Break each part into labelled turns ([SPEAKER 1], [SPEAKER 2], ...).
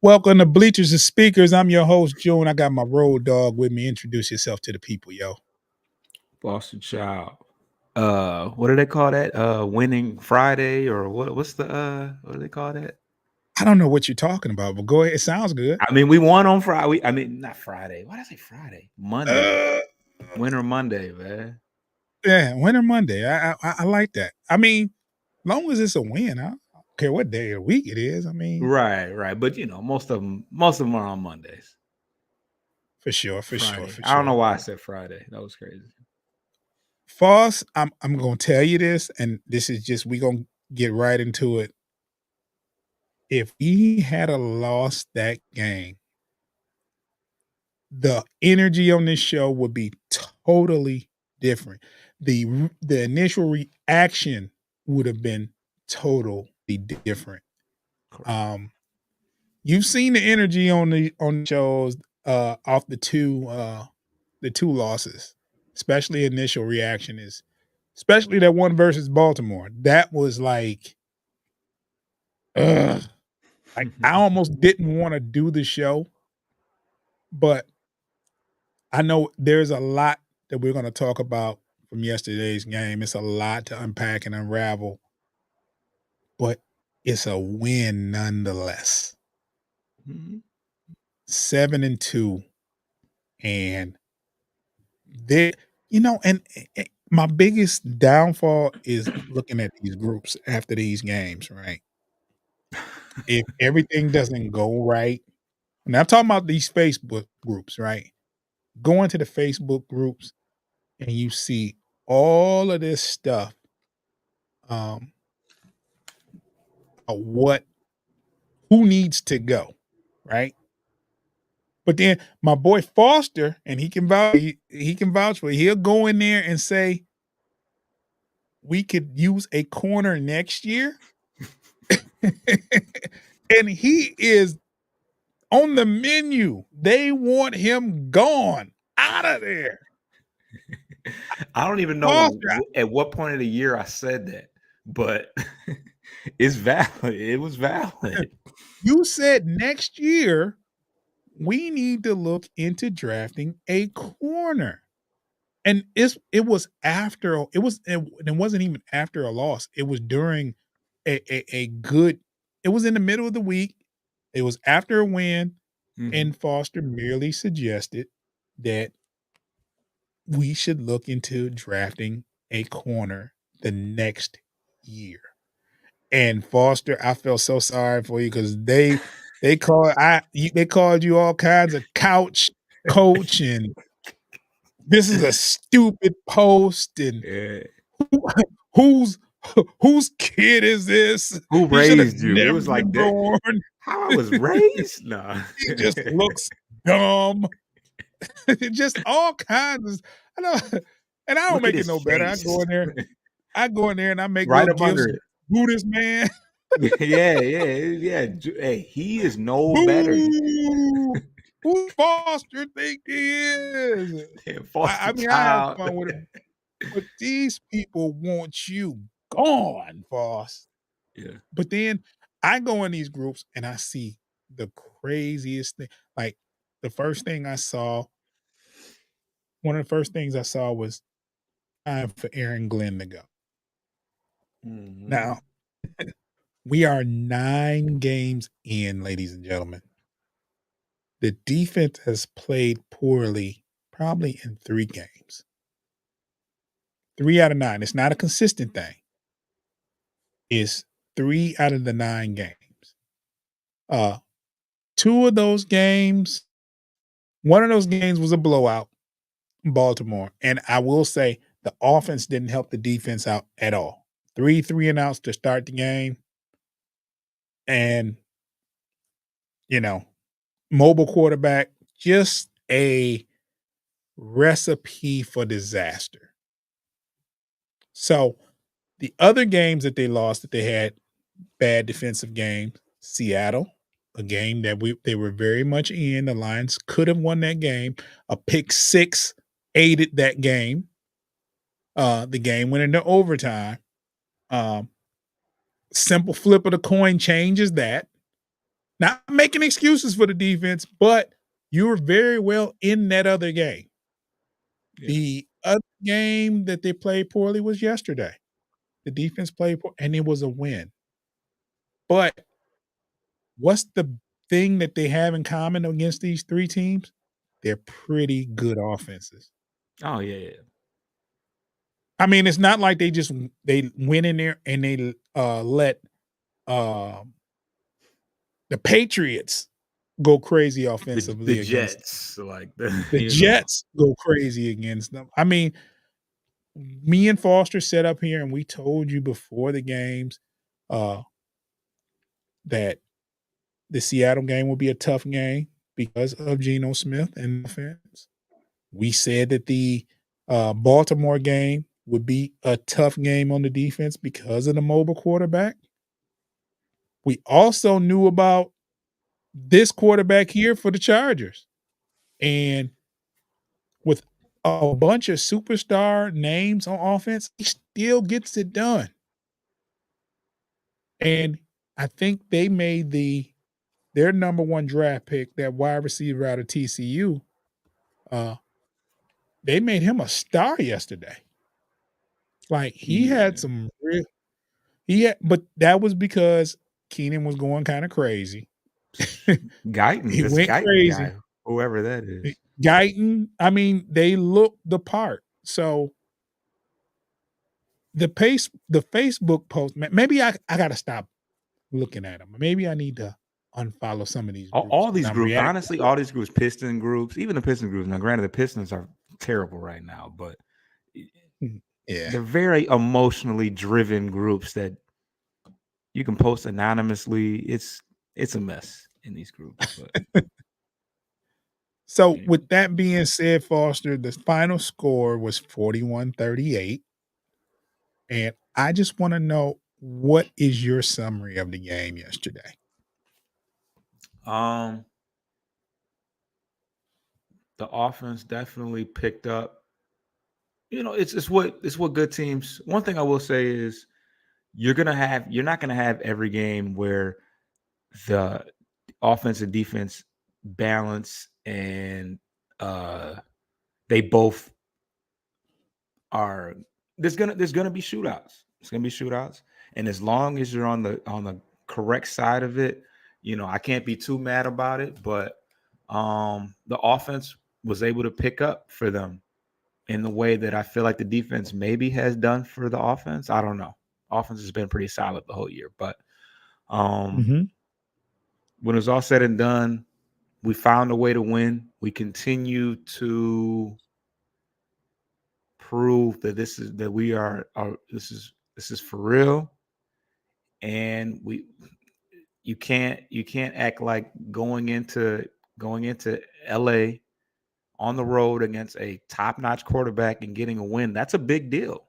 [SPEAKER 1] Welcome to Bleachers and Speakers. I'm your host, June. I got my road dog with me. Introduce yourself to the people, yo.
[SPEAKER 2] Boston Child. What do they call that? Winning Friday or what's the what do they call that?
[SPEAKER 1] I don't know what you're talking about, but go ahead. It sounds good.
[SPEAKER 2] I mean, we won on Friday. Not Friday. Why did I say Friday? Monday.
[SPEAKER 1] Uh,
[SPEAKER 2] Winter Monday, man.
[SPEAKER 1] yeah, Winter Monday. I like that. I mean, long as it's a win, I don't care what day of the week it is. I mean,
[SPEAKER 2] Right. But most of them are on Mondays.
[SPEAKER 1] for sure, for sure,
[SPEAKER 2] Friday.
[SPEAKER 1] for
[SPEAKER 2] I don't know
[SPEAKER 1] sure.
[SPEAKER 2] why I said Friday. That was crazy.
[SPEAKER 1] Foss, I'm gonna tell you this, and this is just we gonna get right into it. If we had a lost that game, the energy on this show would be totally different. The initial reaction would have been totally different.
[SPEAKER 2] Correct.
[SPEAKER 1] Um, you've seen the energy on the shows off the two losses, especially initial reaction is especially that one versus Baltimore. That was ugh, like I almost didn't want to do the show, but I know there's a lot that we're going to talk about from yesterday's game. It's a lot to unpack and unravel, but it's a win nonetheless.
[SPEAKER 2] Mhm.
[SPEAKER 1] 7-2, and they, and my biggest downfall is looking at these groups after these games. Right? If everything doesn't go right, and I'm talking about these Facebook groups, right? Go into the Facebook groups and you see all of this stuff. Um, what who needs to go, right? But then my boy Foster, and he can vouch for it. He'll go in there and say, we could use a corner next year. And he is on the menu. They want him gone out of there.
[SPEAKER 2] I don't even know
[SPEAKER 1] Foster,
[SPEAKER 2] at what point of the year I said that, but it's valid. It was valid.
[SPEAKER 1] you said next year we need to look into drafting a corner. And it wasn't even after a loss. It was during a good it was in the middle of the week. It was after a win,
[SPEAKER 2] Mhm.
[SPEAKER 1] and Foster merely suggested that we should look into drafting a corner the next year. And Foster, I felt so sorry for you because they called you all kinds of couch coach, and this is a stupid post, and
[SPEAKER 2] Yeah.
[SPEAKER 1] who, whose whose kid is this?
[SPEAKER 2] Who
[SPEAKER 1] He should have
[SPEAKER 2] raised you? It
[SPEAKER 1] never
[SPEAKER 2] was like
[SPEAKER 1] been
[SPEAKER 2] that.
[SPEAKER 1] born.
[SPEAKER 2] How I was raised? Nah.
[SPEAKER 1] He just looks dumb. Just all kinds of I don't and I don't
[SPEAKER 2] Look at
[SPEAKER 1] make it
[SPEAKER 2] his
[SPEAKER 1] no better.
[SPEAKER 2] face.
[SPEAKER 1] I go in there and I make
[SPEAKER 2] Right
[SPEAKER 1] little
[SPEAKER 2] up under
[SPEAKER 1] gifts.
[SPEAKER 2] it.
[SPEAKER 1] Boo this man.
[SPEAKER 2] Yeah. Hey, he is no better.
[SPEAKER 1] Boo. Who Foster think he is?
[SPEAKER 2] Yeah, foster
[SPEAKER 1] I mean, I have
[SPEAKER 2] child.
[SPEAKER 1] fun with it, but these people want you gone, boss.
[SPEAKER 2] Yeah.
[SPEAKER 1] But then I go in these groups and I see the craziest thing. Like the first thing I saw, one of the first things I saw was time for Aaron Glenn to go.
[SPEAKER 2] Mhm.
[SPEAKER 1] Now, we are 9 games in, ladies and gentlemen. The defense has played poorly probably in 3 games. 3 out of 9. It's not a consistent thing. It's 3 out of the 9 games. Uh, 2 of those games, one of those games was a blowout in Baltimore, and I will say the offense didn't help the defense out at all. 3 3 and outs to start the game, and, you know, mobile quarterback, just a recipe for disaster. So, the other games that they lost that they had bad defensive games, Seattle, a game that they were very much in. The Lions could have won that game. A pick six aided that game. The game went into overtime. Um, Simple flip of the coin changes that. Not making excuses for the defense, but you were very well in that other game.
[SPEAKER 2] Yeah.
[SPEAKER 1] The other game that they played poorly was yesterday. The defense played poor, and it was a win. But what's the thing that they have in common against these 3 teams? They're pretty good offenses.
[SPEAKER 2] Oh, yeah, yeah.
[SPEAKER 1] I mean, it's not like they went in there and they, let, um, the Patriots go crazy
[SPEAKER 2] The
[SPEAKER 1] offensively against
[SPEAKER 2] Jets, like, the
[SPEAKER 1] the Jets go crazy against them. I mean, me and Foster sat up here and we told you before the games, uh, that the Seattle game will be a tough game because of Geno Smith and offense. We said that the, Baltimore game would be a tough game on the defense because of the mobile quarterback. We also knew about this quarterback here for the Chargers, and with a bunch of superstar names on offense, he still gets it done. And I think they made their number 1 draft pick, that wide receiver out of TCU, uh, they made him a star yesterday. Like, he had
[SPEAKER 2] Yeah.
[SPEAKER 1] some real he had but that was because Keenan was going kinda crazy.
[SPEAKER 2] Guyton,
[SPEAKER 1] He
[SPEAKER 2] this
[SPEAKER 1] went
[SPEAKER 2] Guyton
[SPEAKER 1] crazy.
[SPEAKER 2] guy, whoever that is.
[SPEAKER 1] Guyton, I mean, they look the part. So, the Facebook post, maybe I gotta stop looking at them. Maybe I need to unfollow some of these groups
[SPEAKER 2] All
[SPEAKER 1] because
[SPEAKER 2] these
[SPEAKER 1] 'cause I'm
[SPEAKER 2] groups,
[SPEAKER 1] reacting
[SPEAKER 2] honestly,
[SPEAKER 1] to it.
[SPEAKER 2] all these groups, Piston groups, even the Piston groups. Now, granted, the Pistons are terrible right now, but
[SPEAKER 1] Mhm. Yeah.
[SPEAKER 2] they're very emotionally driven groups that you can post anonymously. It's a mess in these groups, but
[SPEAKER 1] So,
[SPEAKER 2] yeah.
[SPEAKER 1] with that being said, Foster, the final score was 41-38, and I just wanna know, what is your summary of the game yesterday?
[SPEAKER 2] Um, the offense definitely picked up. It's what good teams. One thing I will say is you're not gonna have every game where the offense and defense balance and uh they both are there's gonna be shootouts. It's gonna be shootouts. And as long as you're on the correct side of it, I can't be too mad about it. But the offense was able to pick up for them in the way that I feel like the defense maybe has done for the offense. I don't know. Offense has been pretty solid the whole year. But um
[SPEAKER 1] Mhm.
[SPEAKER 2] when it's all said and done, we found a way to win. We continue to prove that this is for real. And you can't act like going into LA on the road against a top-notch quarterback and getting a win. That's a big deal.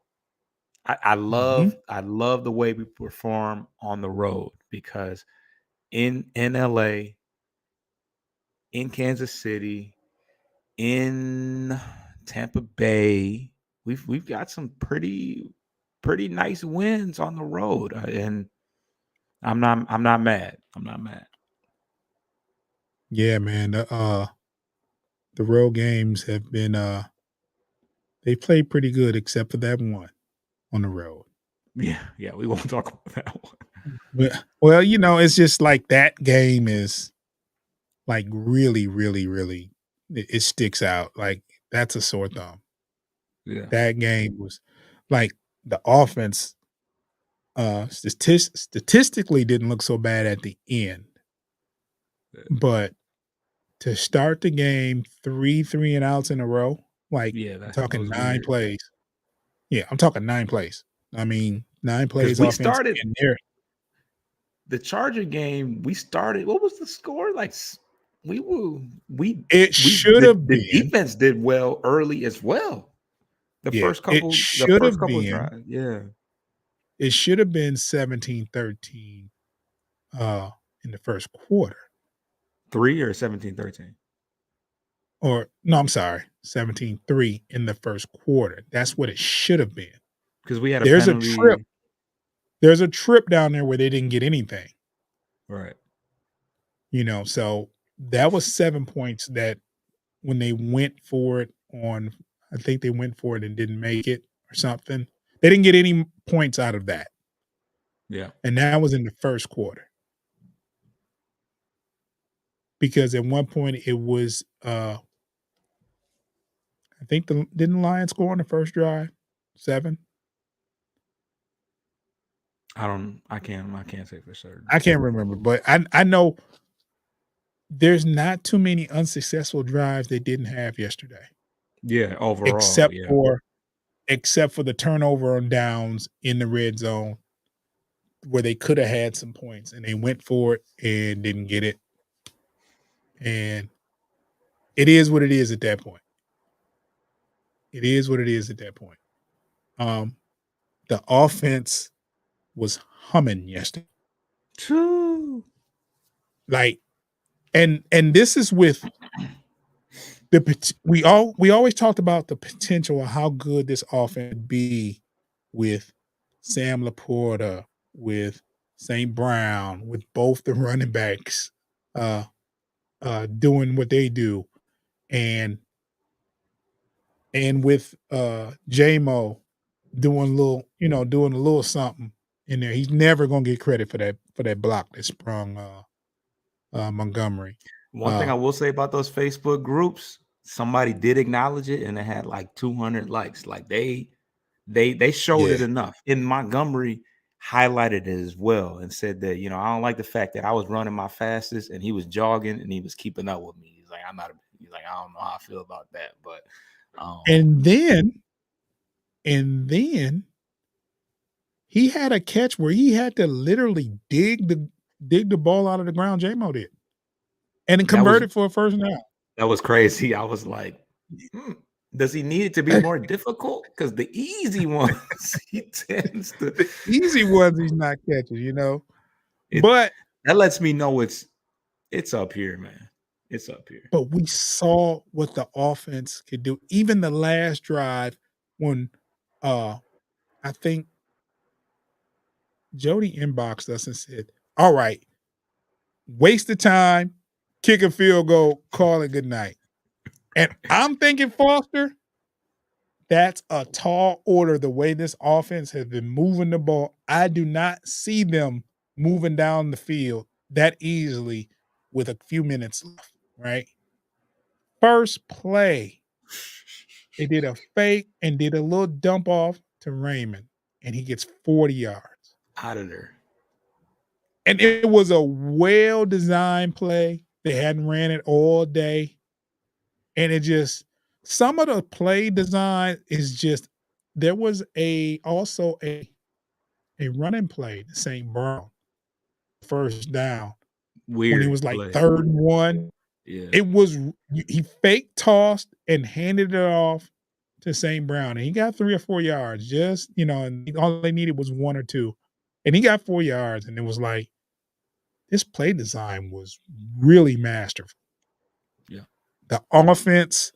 [SPEAKER 2] I love
[SPEAKER 1] Mhm.
[SPEAKER 2] I love the way we perform on the road because in LA, in Kansas City, in Tampa Bay, we've got some pretty nice wins on the road, and I'm not mad. I'm not mad.
[SPEAKER 1] Yeah, man, the road games have been, they played pretty good except for that one on the road.
[SPEAKER 2] Yeah, yeah, we won't talk about that one.
[SPEAKER 1] Well, it's just like that game is, like, really, really, really it sticks out, like, that's a sore thumb.
[SPEAKER 2] Yeah,
[SPEAKER 1] That game was like, the offense, statistically didn't look so bad at the end,
[SPEAKER 2] yeah,
[SPEAKER 1] but to start the game 3 and outs in a row, like,
[SPEAKER 2] yeah,
[SPEAKER 1] I'm
[SPEAKER 2] that
[SPEAKER 1] talking
[SPEAKER 2] was
[SPEAKER 1] 9
[SPEAKER 2] weird.
[SPEAKER 1] plays. Yeah, I'm talking 9 plays. I mean, 9
[SPEAKER 2] Because
[SPEAKER 1] plays
[SPEAKER 2] we
[SPEAKER 1] offense
[SPEAKER 2] started
[SPEAKER 1] in there.
[SPEAKER 2] the Charger game. We started. What was the score? Like we were we
[SPEAKER 1] It
[SPEAKER 2] we
[SPEAKER 1] should have
[SPEAKER 2] the
[SPEAKER 1] been
[SPEAKER 2] defense did well early as well. The
[SPEAKER 1] yeah,
[SPEAKER 2] first couple of drives. Yeah,
[SPEAKER 1] it should have been 17-13, in the first quarter,
[SPEAKER 2] 3 or 17-13.
[SPEAKER 1] or no, I'm sorry, 17-3 in the first quarter. That's what it should have been.
[SPEAKER 2] Because we had a
[SPEAKER 1] There's a trip.
[SPEAKER 2] penalty.
[SPEAKER 1] There's a trip down there where they didn't get anything.
[SPEAKER 2] Right.
[SPEAKER 1] So that was 7 points that when they went for it on I think they went for it and didn't make it or something. They didn't get any points out of that,
[SPEAKER 2] Yeah.
[SPEAKER 1] and that was in the first quarter. Because at one point it was, I think didn't Lions score on the first drive? 7?
[SPEAKER 2] I can't say for certain.
[SPEAKER 1] I can't remember, but I know there's not too many unsuccessful drives they didn't have yesterday,
[SPEAKER 2] Yeah, overall,
[SPEAKER 1] except
[SPEAKER 2] yeah.
[SPEAKER 1] for except for the turnover on downs in the red zone where they coulda had some points, and they went for it and didn't get it, and it is what it is at that point. It is what it is at that point. Um, the offense was humming yesterday.
[SPEAKER 2] True.
[SPEAKER 1] Like, and this is with we always talked about the potential of how good this offense would be with Sam Laporta, with St. Brown, with both the running backs uh doing what they do, and with JMO doing a little something in there. He's never gonna get credit for that block that sprung Montgomery.
[SPEAKER 2] One thing
[SPEAKER 1] Uh
[SPEAKER 2] I will say about those Facebook groups, somebody did acknowledge it and it had like 200 likes. Like they showed it
[SPEAKER 1] yeah.
[SPEAKER 2] enough. In Montgomery highlighted it as well and said that, I don't like the fact that I was running my fastest and he was jogging and he was keeping up with me. He's like, I don't know how I feel about that, but
[SPEAKER 1] And then he had a catch where he had to literally dig the ball out of the ground, J-Mo did, and then
[SPEAKER 2] that was
[SPEAKER 1] convert it for a first down.
[SPEAKER 2] that was crazy. I was like, hmm, does he need it to be more difficult? Because the easy ones he tends to
[SPEAKER 1] The easy ones he's not catching,
[SPEAKER 2] it
[SPEAKER 1] But
[SPEAKER 2] that lets me know it's up here, man. It's up here.
[SPEAKER 1] we saw what the offense could do. Even the last drive when, uh, I think Jody inboxed us and said, "Alright, waste the time, kick a field goal, call it good night." And I'm thinking, Foster, that's a tall order the way this offense has been moving the ball. I do not see them moving down the field that easily with a few minutes left, right? First play, they did a fake and did a little dump off to Raymond, and he gets 40 yards.
[SPEAKER 2] Out of there.
[SPEAKER 1] And it was a well-designed play. They hadn't ran it all day. And it just some of the play design is just there was also a running play to St. Brown, first down, when he
[SPEAKER 2] Weird
[SPEAKER 1] was like
[SPEAKER 2] play.
[SPEAKER 1] 3rd and 1.
[SPEAKER 2] Yeah.
[SPEAKER 1] It was he fake tossed and handed it off to St. Brown, and he got 3 or 4 yards, and all they needed was 1 or 2, and he got 4 yards, and it was like, this play design was really masterful.
[SPEAKER 2] Yeah.
[SPEAKER 1] The offense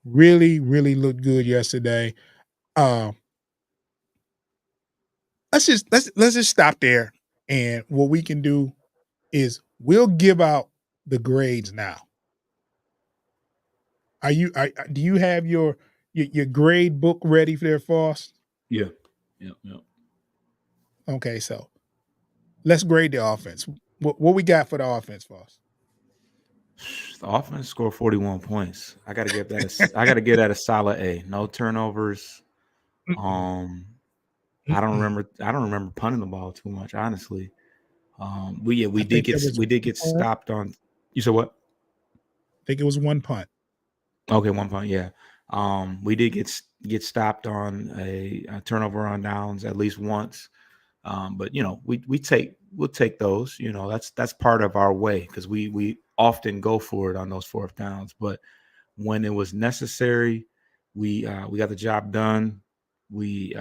[SPEAKER 1] really, really looked good yesterday. Um, let's just stop there, and what we can do is we'll give out the grades now. Do you have your grade book ready for there, Foss?
[SPEAKER 2] Yeah. Yeah. Yeah.
[SPEAKER 1] Okay, so let's grade the offense. What we got for the offense, Foss?
[SPEAKER 2] The offense scored 41 points. I gotta give that a solid A. No turnovers.
[SPEAKER 1] Mm-mm,
[SPEAKER 2] Um,
[SPEAKER 1] mm-mm.
[SPEAKER 2] I don't remember punting the ball too much, honestly. We
[SPEAKER 1] I think there was
[SPEAKER 2] we did
[SPEAKER 1] 1
[SPEAKER 2] get
[SPEAKER 1] punt.
[SPEAKER 2] stopped on. You said what?
[SPEAKER 1] I think it was 1 punt.
[SPEAKER 2] Okay, 1 point. Yeah. We did get stopped on a turnover on downs at least once. But we'll take those. That's part of our way because we often go for it on those fourth downs. But when it was necessary, we got the job done. We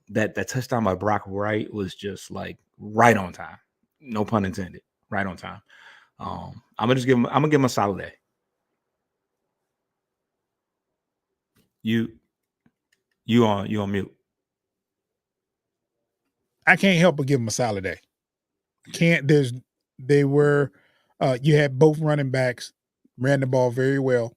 [SPEAKER 2] that touchdown by Brock Wright was just like right on time. No pun intended. Right on time. I'm gonna give him a solid A. You you on mute.
[SPEAKER 1] I can't help but give them a solid A. Can't there's they were You had both running backs ran the ball very well.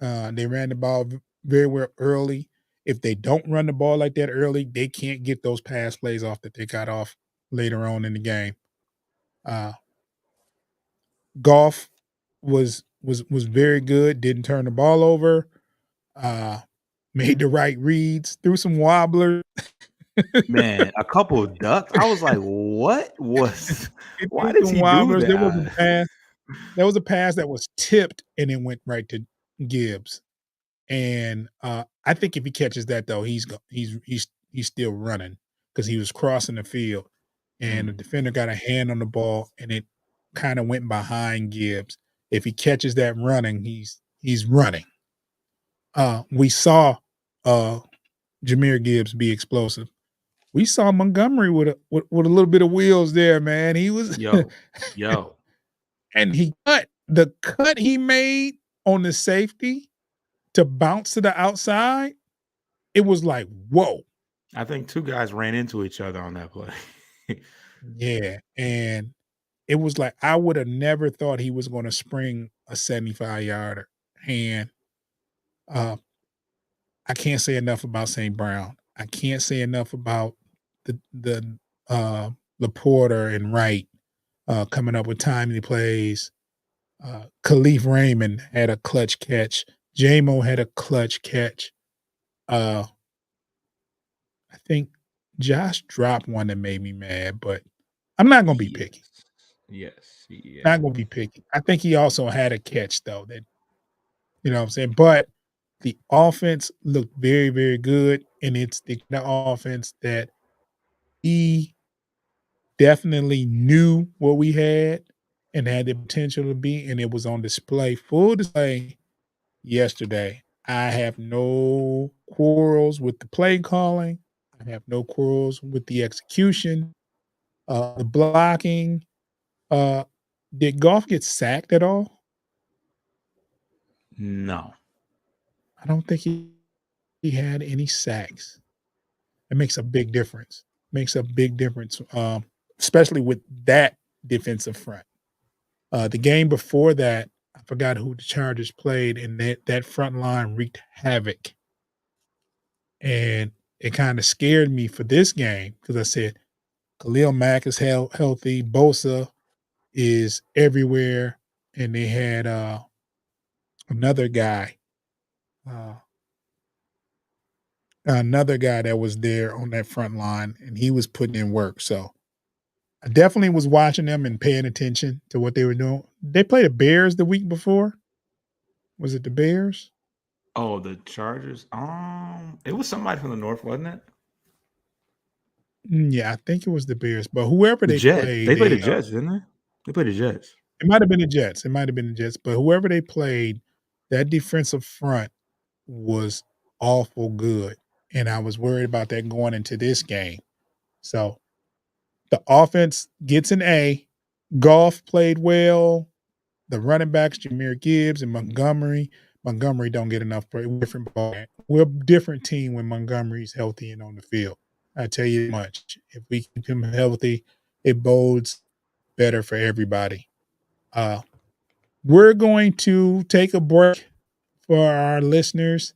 [SPEAKER 1] They ran the ball very well early. If they don't run the ball like that early, they can't get those pass plays off that they got off later on in the game. Uh, Goff was very good. Didn't turn the ball over. Uh, Made the right reads. Threw some wobblers.
[SPEAKER 2] Man, a couple of ducks. I was like, "What was
[SPEAKER 1] He
[SPEAKER 2] why
[SPEAKER 1] threw
[SPEAKER 2] does
[SPEAKER 1] some
[SPEAKER 2] he do
[SPEAKER 1] wobblers. There was
[SPEAKER 2] that?"
[SPEAKER 1] a pass. There was a pass that was tipped and it went right to Gibbs. And I think if he catches that though, he's still running because he was crossing the field, and the
[SPEAKER 2] Mm.
[SPEAKER 1] defender got a hand on the ball, and it kind of went behind Gibbs. If he catches that running, he's running. We saw uh, Jahmyr Gibbs be explosive. We saw Montgomery with a little bit of wheels there, man. He was
[SPEAKER 2] Yo, yo.
[SPEAKER 1] and he cut the cut he made on the safety to bounce to the outside. It was like, whoa.
[SPEAKER 2] I think 2 guys ran into each other on that play.
[SPEAKER 1] Yeah. And it was like I would have never thought he was gonna spring a 75-yarder. And uh, I can't say enough about St. Brown. I can't say enough about the Laporta and Wright coming up with timely plays. Khalif Raymond had a clutch catch. Jamo had a clutch catch. I think Josh dropped one that made me mad, but I'm not gonna be picky.
[SPEAKER 2] Yes. Yes, yeah.
[SPEAKER 1] Not gonna be picky. I think he also had a catch though that you know what I'm saying? But the offense looked very, very good, and it's the offense that he definitely knew what we had and had the potential to be, and it was on display, full display yesterday. I have no quarrels with the play calling. I have no quarrels with the execution, the blocking. Uh, did Goff get sacked at all?
[SPEAKER 2] No.
[SPEAKER 1] I don't think he had any sacks. It makes a big difference. Makes a big difference, especially with that defensive front. The game before that, I forgot who the Chargers played, and that front line wreaked havoc. And it kind of scared me for this game because I said Khalil Mack is healthy, Bosa is everywhere, and they had another guy, uh, another guy that was there on that front line, and he was putting in work. So I definitely was watching them and paying attention to what they were doing. They played the Bears the week before. Was it the Bears?
[SPEAKER 2] Oh, the Chargers? It was somebody from the North, wasn't it?
[SPEAKER 1] Yeah, I think it was the Bears, but whoever
[SPEAKER 2] The
[SPEAKER 1] they
[SPEAKER 2] Jets.
[SPEAKER 1] played,
[SPEAKER 2] They played the
[SPEAKER 1] they
[SPEAKER 2] Jets, didn't they? They played the Jets.
[SPEAKER 1] it might have been the Jets. It might have been the Jets, but whoever they played, that defensive front was awful good, and I was worried about that going into this game. So the offense gets an A. Goff played well. The running backs, Jahmyr Gibbs and Montgomery. Montgomery don't get enough play. Different ball. We're a different team when Montgomery's healthy and on the field. I tell you much. If we keep him healthy, it bodes better for everybody. Uh, we're going to take a break for our listeners.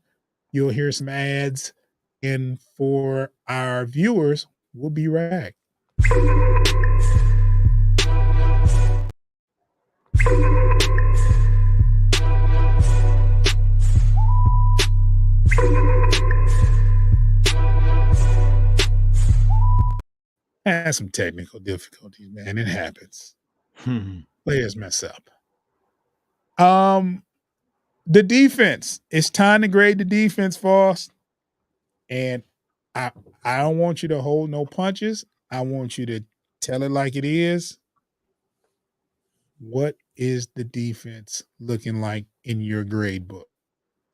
[SPEAKER 1] You'll hear some ads. And for our viewers, we'll be right back. Had some technical difficulties, man. It happens. Players mess up. The defense. It's time to grade the defense, Foss. And I I don't want you to hold no punches. I want you to tell it like it is. What is the defense looking like in your grade book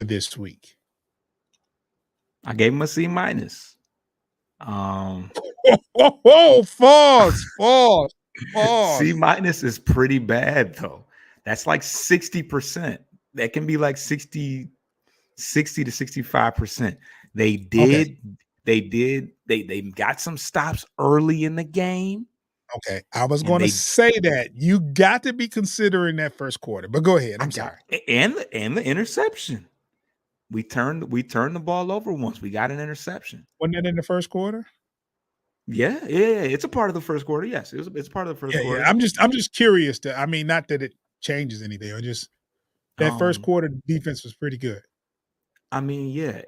[SPEAKER 1] this week?
[SPEAKER 2] I gave him a C minus. Um,
[SPEAKER 1] Whoa, false.
[SPEAKER 2] C minus is pretty bad though. That's like 60%. That can be like 60 to 65%. They got some stops early in the game.
[SPEAKER 1] Okay, I was
[SPEAKER 2] and
[SPEAKER 1] gonna
[SPEAKER 2] they
[SPEAKER 1] say that. You got to be considering that first quarter, but go ahead,
[SPEAKER 2] I
[SPEAKER 1] I'm
[SPEAKER 2] got
[SPEAKER 1] sorry.
[SPEAKER 2] and the interception. We turned the ball over once. We got an interception.
[SPEAKER 1] Wasn't that in the first quarter?
[SPEAKER 2] Yeah, yeah, it's a part of the first quarter. Yes, it's part of the first
[SPEAKER 1] Yeah, yeah,
[SPEAKER 2] quarter.
[SPEAKER 1] I'm just curious to I mean, not that it changes anything, I just that first
[SPEAKER 2] Um,
[SPEAKER 1] quarter defense was pretty good.
[SPEAKER 2] I mean, yeah,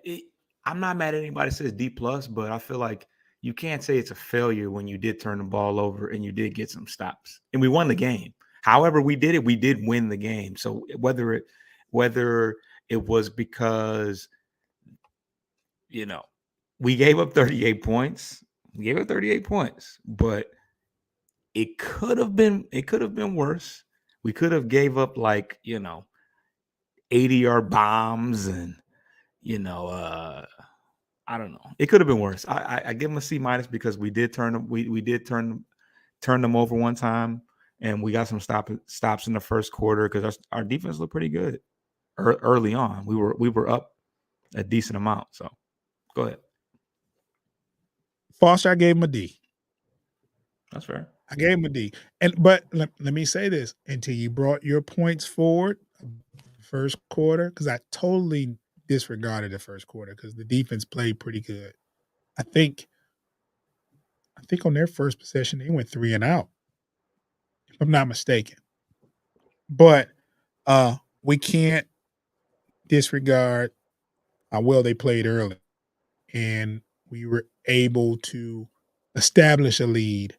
[SPEAKER 2] I'm not mad at anybody that says D plus, but I feel like you can't say it's a failure when you did turn the ball over and you did get some stops and we won the game. However, we did win the game. So whether it was because you know we gave up 38 points, we gave up 38 points, but it could have been worse. We could have gave up like 80-yard bombs and you know I don't know. It could have been worse. I give them a C minus because we did turn them. We did turn them over one time, and we got some stops in the first quarter because our defense looked pretty good early on. We were up a decent amount. So go ahead.
[SPEAKER 1] Foster, I gave him a D.
[SPEAKER 2] That's fair.
[SPEAKER 1] I gave him a D. But let me say this until you brought your points forward, first quarter, because I totally disregarded the first quarter because the defense played pretty good. I think on their first possession they went 3 and out, if I'm not mistaken. But we can't disregard how well they played early, and we were able to establish a lead,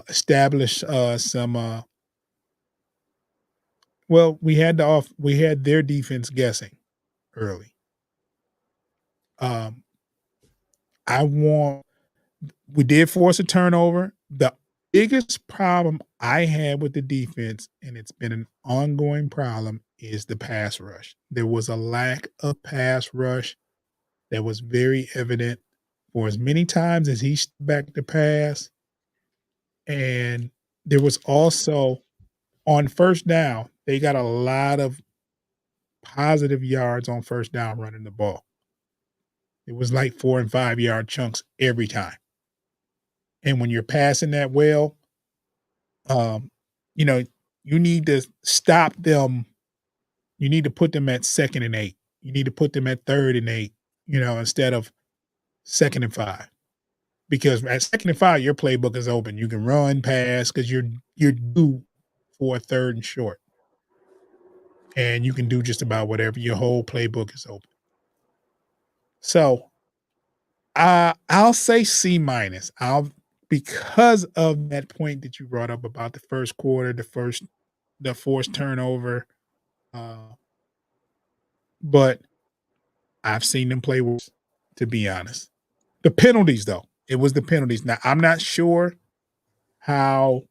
[SPEAKER 1] establish some. Well, we had their defense guessing early. Um, I want we did force a turnover. The biggest problem I had with the defense, and it's been an ongoing problem, is the pass rush. There was a lack of pass rush that was very evident for as many times as he stepped back to pass. And there was also on first down, they got a lot of positive yards on first down running the ball. It was like 4 and 5 yard chunks every time. And when you're passing that well, um, you know, you need to stop them. You need to put them at 2nd and 8. You need to put them at 3rd and 8, instead of 2nd and 5. Because at 2nd and 5, your playbook is open. You can run, pass, because you're due for a 3rd and short. And you can do just about whatever. Your whole playbook is open. So I'll say C minus. Because of that point that you brought up about the first quarter, the forced turnover. Uh, but I've seen them play worse, to be honest. The penalties, though, it was the penalties. Now I'm not sure how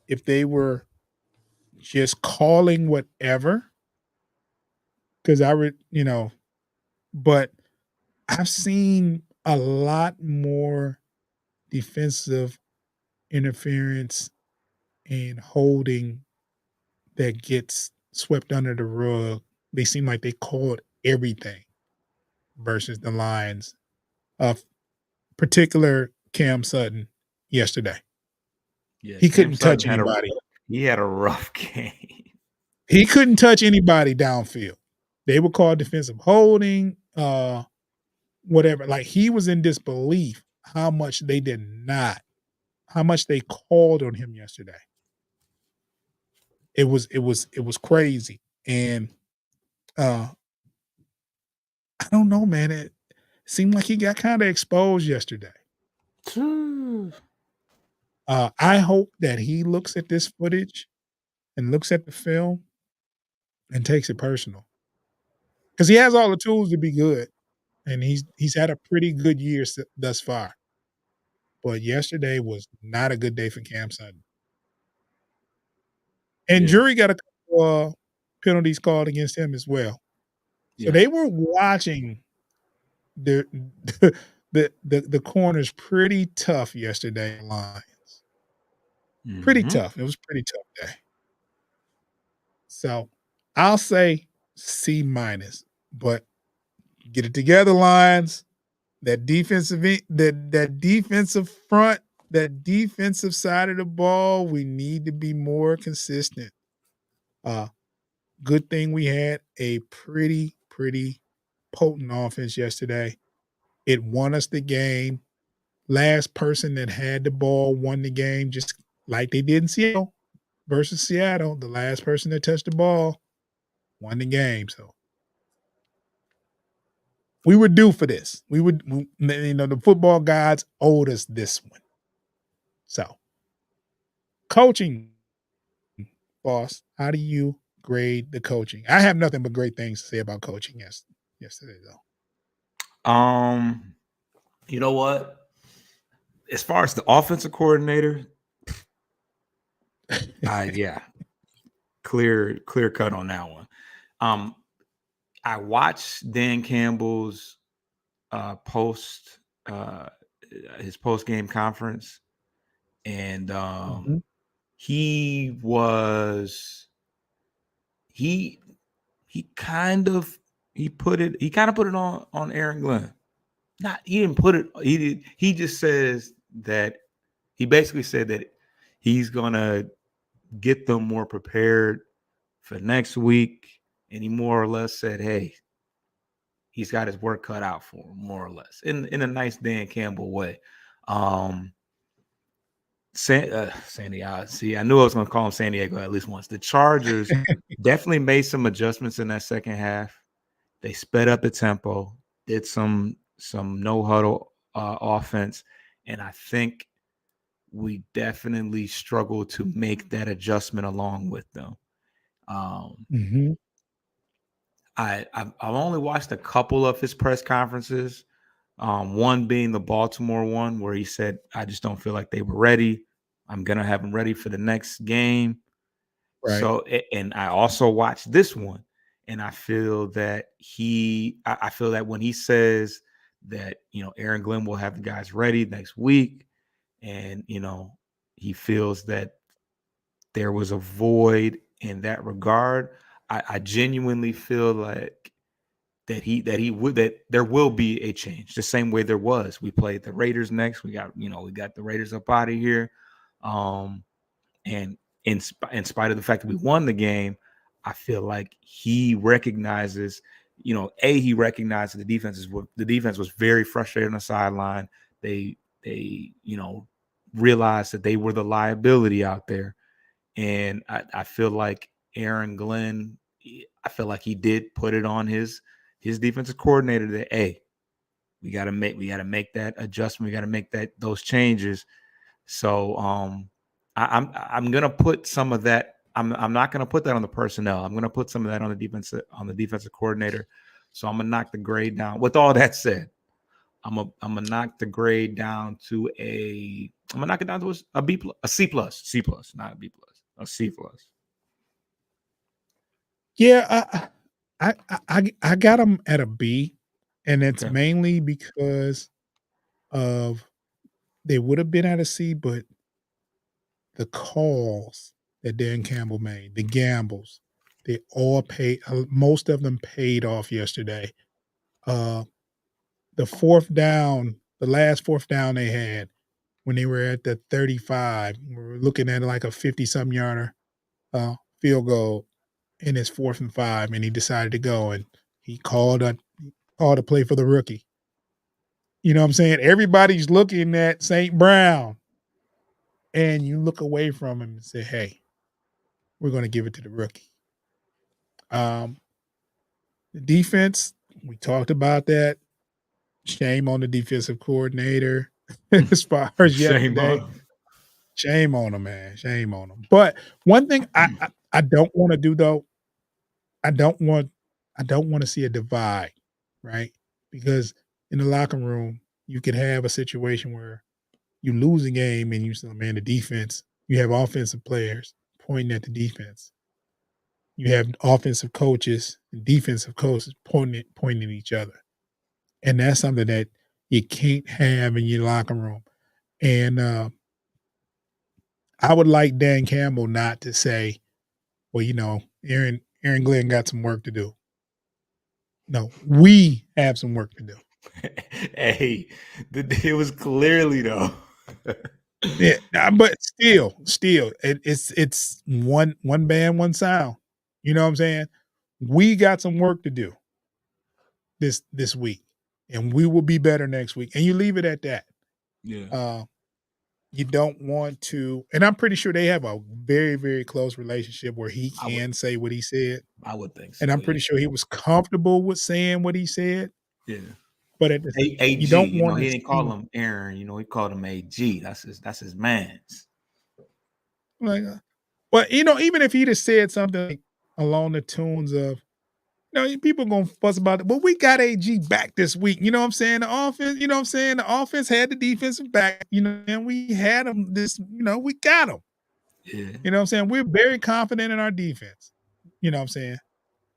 [SPEAKER 1] if they were just calling whatever, because but I've seen a lot more defensive interference and holding that gets swept under the rug. They seem like they called everything versus the Lions, of particular Cam Sutton yesterday.
[SPEAKER 2] Yeah,
[SPEAKER 1] He
[SPEAKER 2] Cam
[SPEAKER 1] couldn't touch
[SPEAKER 2] Sutton had a
[SPEAKER 1] anybody.
[SPEAKER 2] he had a rough game.
[SPEAKER 1] He couldn't touch anybody downfield. They would call defensive holding, whatever. Like he was in disbelief how much how much they called on him yesterday. It was crazy. And uh I don't know, man. It seemed like he got kind of exposed yesterday. I hope that he looks at this footage and looks at the film and takes it personal because he has all the tools to be good, and he's had a pretty good year thus far. But yesterday was not a good day for Cam Sutton. And
[SPEAKER 2] Yeah,
[SPEAKER 1] Jury got a couple penalties called against him as well. So
[SPEAKER 2] yeah.
[SPEAKER 1] they were watching the the corners pretty tough yesterday. Lions pretty
[SPEAKER 2] Hmm.
[SPEAKER 1] tough. It was a pretty tough day. So I'll say C minus, but get it together, Lions. That defensive front. the defensive side of the ball, we need to be more consistent. Good thing we had a pretty potent offense yesterday. It won us the game. Last person that had the ball won the game, just like they did in Seattle versus Seattle. The last person that touched the ball won the game. So we were due for this. The football gods owed us this one. So coaching, boss, how do you grade the coaching? I have nothing but great things to say about coaching yesterday, though.
[SPEAKER 2] You know what? As far as the offensive coordinator, yeah, clear cut on that one. I watched Dan Campbell's his post game conference, and he kind of put it on Aaron Glenn. He didn't put it. He just says that he basically said that he's gonna get them more prepared for next week, and he more or less said, "Hey, he's got his work cut out for him," more or less, in a nice Dan Campbell way. San Diego. See, I knew I was going to call him San Diego at least once. The Chargers definitely made some adjustments in that second half. They sped up the tempo, did some no huddle offense, and I think we definitely struggled to make that adjustment along with them. I've only watched a couple of his press conferences. One being the Baltimore one, where he said, "I just don't feel like they were ready. I'm gonna have them ready for the next game." Right. So, and I also watched this one, and I feel that I feel that when he says that, Aaron Glenn will have the guys ready next week, and he feels that there was a void in that regard. I genuinely feel like that there will be a change, the same way there was. We played the Raiders next. We got the Raiders up out of here. And in spite of the fact that we won the game, I feel like he recognizes, he recognizes the defense was very frustrated on the sideline. They realized that they were the liability out there. And I feel like Aaron Glenn, I feel like he did put it on his defensive coordinator that, hey, we got to make that adjustment. We got to make those changes. So I'm gonna put some of that. I'm not gonna put that on the personnel. I'm gonna put some of that on the defensive coordinator. So I'm gonna knock the grade down. With all that said, I'm gonna knock the grade down to a B plus, a C plus, not a B plus, a C plus.
[SPEAKER 1] Yeah, I got them at a B, and it's mainly because of they would have been at a C, but the calls that Dan Campbell made, the gambles, they all paid. Most of them paid off yesterday. The last fourth down they had when they were at the 35, we were looking at like a 50-something yarder field goal. And it's 4th and 5, and he decided to go, and he called a play for the rookie. You know what I'm saying? Everybody's looking at St. Brown, and you look away from him and say, "Hey, we're going to give it to the rookie." The defense, we talked about that. Shame on the defensive coordinator as far as yesterday. Shame on him, man. Shame on him. But one thing I don't want to do though, I don't want to see a divide, right? Because in the locker room, you could have a situation where you lose a game and you say, "Man, the defense." You have offensive players pointing at the defense. You have offensive coaches and defensive coaches pointing at each other, and that's something that you can't have in your locker room. And I would like Dan Campbell not to say, "Well, Aaron Glenn got some work to do." No, we have some work to do.
[SPEAKER 2] Hey, it was clearly though.
[SPEAKER 1] Yeah, but still, it's one band, one sound. You know what I'm saying? We got some work to do this week, and we will be better next week. And you leave it at that.
[SPEAKER 2] Yeah,
[SPEAKER 1] Uh, you don't want to, and I'm pretty sure they have a very, very close relationship where he
[SPEAKER 2] I would
[SPEAKER 1] can say what he said,
[SPEAKER 2] I would think
[SPEAKER 1] and
[SPEAKER 2] so.
[SPEAKER 1] I'm
[SPEAKER 2] Yeah,
[SPEAKER 1] pretty sure he was comfortable with saying what he said.
[SPEAKER 2] yeah.
[SPEAKER 1] But at the you
[SPEAKER 2] AG,
[SPEAKER 1] don't
[SPEAKER 2] you know,
[SPEAKER 1] want
[SPEAKER 2] he
[SPEAKER 1] to
[SPEAKER 2] didn't call
[SPEAKER 1] see
[SPEAKER 2] him Aaron. You know, he called him AG. That's his man's.
[SPEAKER 1] like, but even if he'd have said something like along the tunes of, people gonna fuss about it. But we got AG back this week. You know what I'm saying? The offense, you know what I'm saying? The offense had the defensive back, and we had them we got them.
[SPEAKER 2] Yeah,
[SPEAKER 1] You know what I'm saying? We're very confident in our defense. You know what I'm saying?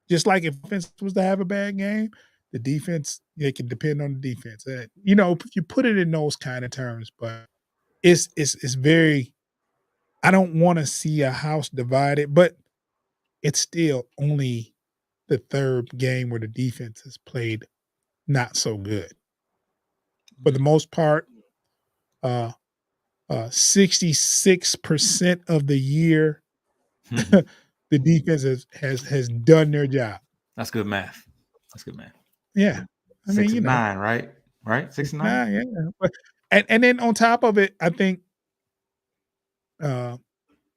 [SPEAKER 1] Just like if offense was to have a bad game, the defense, they can depend on the defense. You put it in those kind of terms, but it's very I don't want to see a house divided, but it's still only the third game where the defense has played not so good. For the
[SPEAKER 2] yeah.
[SPEAKER 1] most part, uh, 66% of the year, the defense has done their job.
[SPEAKER 2] That's good math. That's good math.
[SPEAKER 1] Yeah. I mean,
[SPEAKER 2] Six and nine, right? Right?
[SPEAKER 1] it's
[SPEAKER 2] 6 and 9.
[SPEAKER 1] not, yeah. But and then on top of it, I think uh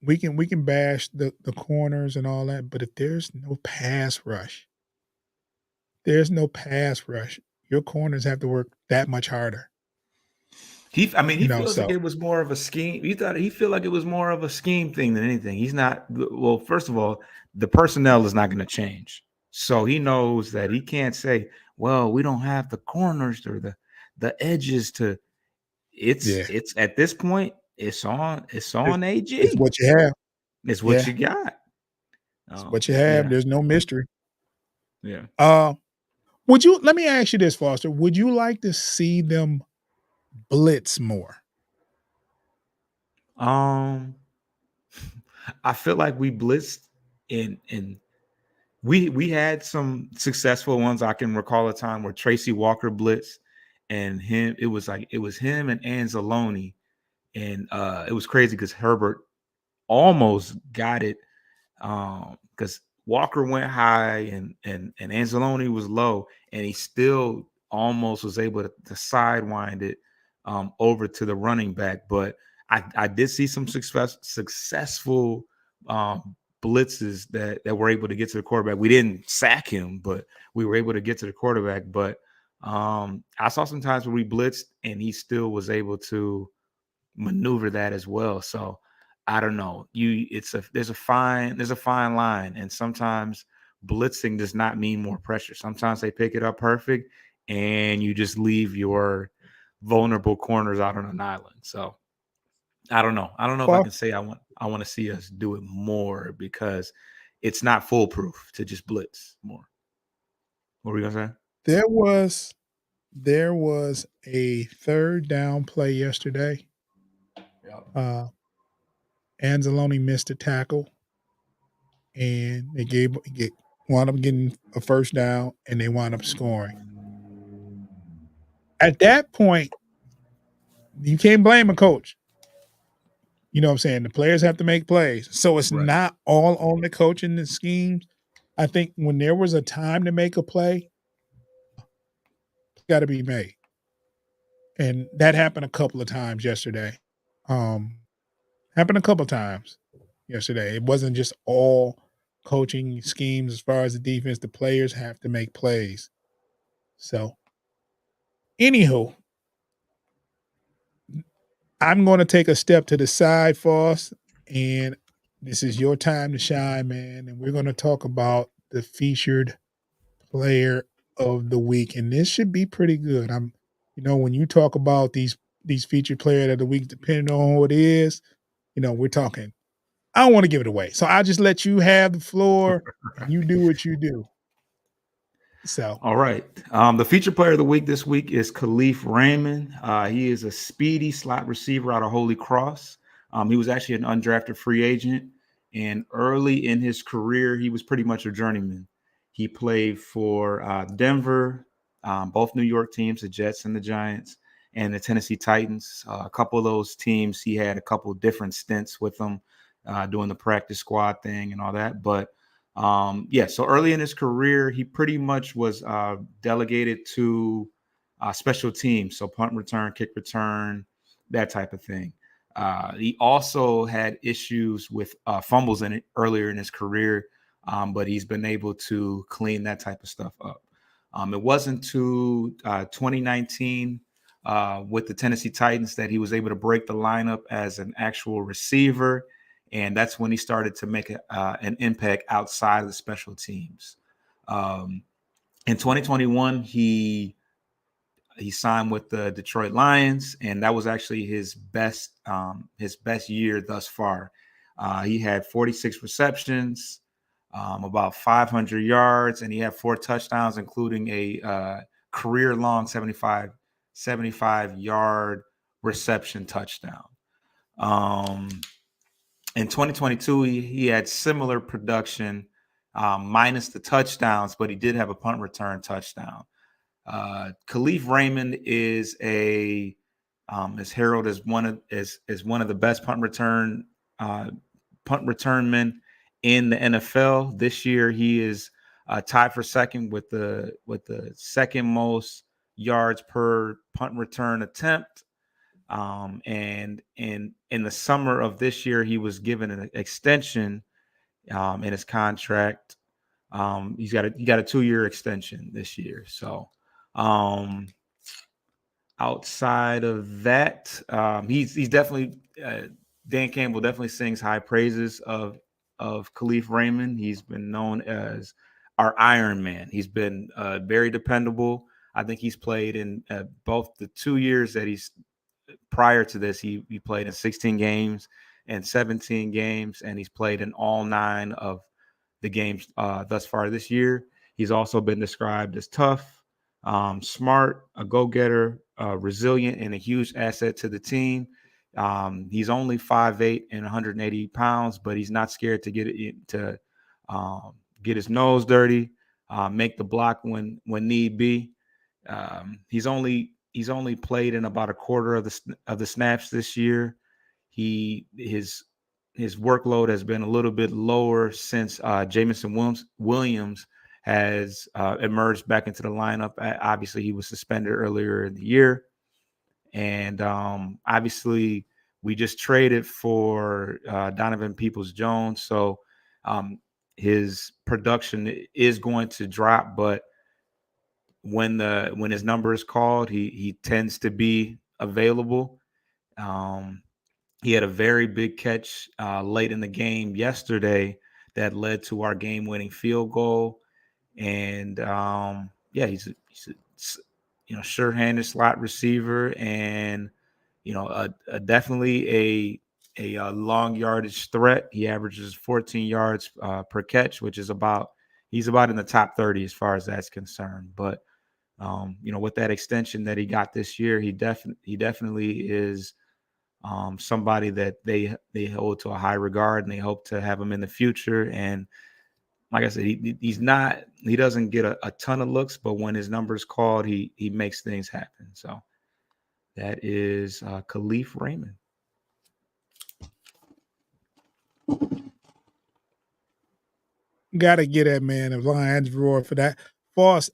[SPEAKER 1] we can bash the corners and all that, but if there's no pass rush, your corners have to work that much harder.
[SPEAKER 2] I mean, he feels like
[SPEAKER 1] So
[SPEAKER 2] it was more of a scheme. He feel like it was more of a scheme thing than anything. He's not. Well, first of all, the personnel is not going to change, so he knows that he can't say, "Well, we don't have the corners or the edges to."
[SPEAKER 1] yeah,
[SPEAKER 2] It's at this point,
[SPEAKER 1] it's
[SPEAKER 2] it's on
[SPEAKER 1] it's
[SPEAKER 2] AG.
[SPEAKER 1] what you have.
[SPEAKER 2] It's what
[SPEAKER 1] Yeah,
[SPEAKER 2] you got.
[SPEAKER 1] it's what you
[SPEAKER 2] But
[SPEAKER 1] have.
[SPEAKER 2] yeah,
[SPEAKER 1] There's no mystery.
[SPEAKER 2] yeah.
[SPEAKER 1] Uh, let me ask you this, Foster. Would you like to see them blitz more?
[SPEAKER 2] Um, I feel like we blitzed in we had some successful ones. I can recall a time where Tracy Walker blitzed and him. It was him and Anzalone, and it was crazy because Herbert almost got it because Walker went high and Anzalone was low, and he still almost was able to sidewind it over to the running back. But I did see some successful blitzes that were able to get to the quarterback. We didn't sack him, but we were able to get to the quarterback. But I saw some times where we blitzed and he still was able to maneuver that as well. So I don't know. There's a fine line, and sometimes blitzing does not mean more pressure. Sometimes they pick it up perfect, and you just leave your vulnerable corners out on an island. So I don't know. I don't know if I
[SPEAKER 1] Fos-
[SPEAKER 2] can say I want to see us do it more because it's not foolproof to just blitz more. What were you gonna say?
[SPEAKER 1] There was there was a third down play yesterday.
[SPEAKER 2] Yeah.
[SPEAKER 1] Uh, Anzalone missed a tackle, and wound up getting a first down, and they wound up scoring. At that point, you can't blame a coach. You know what I'm saying? The players have to make plays. So it's
[SPEAKER 2] Right.
[SPEAKER 1] not all on the coach and the schemes. I think when there was a time to make a play, it's got to be made. And that happened a couple of times yesterday. Um, happened a couple of times yesterday. It wasn't just all coaching schemes as far as the defense. The players have to make plays. So, anywho, I'm going to take a step to the side, Foss, and this is your time to shine, man. And we're going to talk about the featured player of the week, and this should be pretty good. When you talk about these featured player of the week, depending on who it is, we're talking. I don't want to give it away, so I'll just let you have the floor, and you do what you do. So,
[SPEAKER 2] All right. The feature player of the week this week is Khalif Raymond. He is a speedy slot receiver out of Holy Cross. He was actually an undrafted free agent, and early in his career, he was pretty much a journeyman. He played for Denver, both New York teams, the Jets and the Giants. and the Tennessee Titans. A couple of those teams, he had a couple different stints with them, doing the practice squad thing and all that. But yeah, so early in his career, he pretty much was delegated to special teams, so punt return, kick return, that type of thing. He also had issues with fumbles in it earlier in his career, but he's been able to clean that type of stuff up. It wasn't to 2019 with the Tennessee Titans that he was able to break the lineup as an actual receiver, and that's when he started to make an impact outside of the special teams. In 2021, he signed with the Detroit Lions, and that was actually his best year thus far. He had 46 receptions, about 500 yards, and he had 4 touchdowns, including a career-long 75-yard reception touchdown. In 2022, he had similar production, minus the touchdowns, but he did have a punt return touchdown. Kalif Raymond is is heralded as one of the best punt returnmen in the NFL. This year, he is tied for second with the second most yards per punt return attempt. And in the summer of this year, he was given an extension in his contract. He got a 2-year extension this year. So outside of that, he's definitely Dan Campbell definitely sings high praises of Kalif Raymond. He's been known as our Iron Man. He's been very dependable. I think he's played in both the 2 years that he's prior to this. He played in 16 games and 17 games, and he's played in all 9 of the games thus far this year. He's also been described as tough, smart, a go-getter, resilient, and a huge asset to the team. He's only 5'8" and 180 pounds, but he's not scared to get his nose dirty, make the block when need be. He's only played in about a quarter of the snaps this year. His workload has been a little bit lower since Jameson Williams has emerged back into the lineup. Obviously, he was suspended earlier in the year. And obviously, we just traded for Donovan Peoples-Jones. So his production is going to drop. But when his number is called, he tends to be available. He had a very big catch late in the game yesterday that led to our game-winning field goal. And yeah, he's a sure-handed slot receiver, and definitely a long yardage threat. He averages 14 yards per catch, which is he's about in the top 30 as far as that's concerned. But with that extension that he got this year, he definitely is somebody that they hold to a high regard, and they hope to have him in the future. And like I said, he doesn't get a ton of looks, but when his number's called, he makes things happen. So that is Kalif Raymond.
[SPEAKER 1] Got to get that man a Lions roar for that. Foss,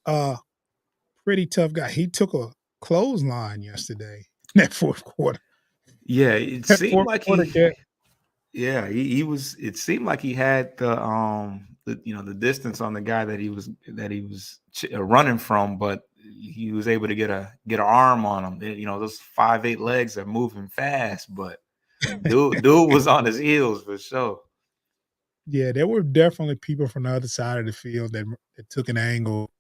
[SPEAKER 1] pretty tough guy. He took a clothesline yesterday in that fourth quarter.
[SPEAKER 2] Yeah, it seemed like he was. It seemed like he had the distance on the guy that he was running from, but he was able to get an arm on him. Those 5'8" legs are moving fast, but dude was on his heels for sure.
[SPEAKER 1] Yeah, there were definitely people from the other side of the field that took an angle,